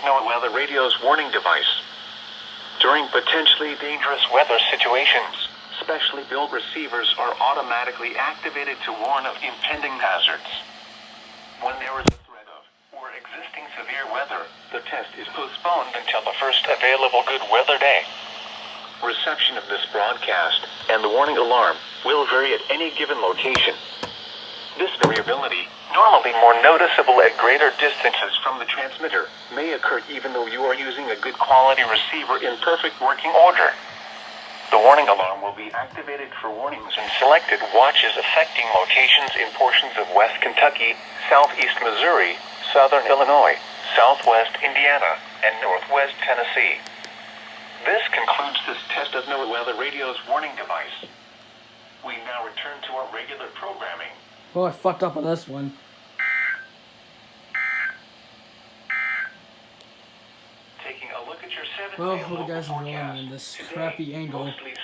of NOAA Weather Radio's warning device. During potentially dangerous weather situations, specially built receivers are automatically activated to warn of impending hazards. When there is a threat of or existing severe weather, the test is postponed until the first available good weather day. Reception of this broadcast and the warning alarm will vary at any given location. This variability, normally more noticeable at greater distances from the transmitter, may occur even though you are using a good quality receiver in perfect working order. The warning alarm will be activated for warnings in selected watches affecting locations in portions of West Kentucky, Southeast Missouri, Southern Illinois, Southwest Indiana, and Northwest Tennessee. This concludes this test of NOAA Weather Radio's warning device. We now return to our regular programming. Oh, I fucked up on this one. Taking a look at your 7-day Well, hope you local guys are enjoying forecast. this Today, crappy angle. mostly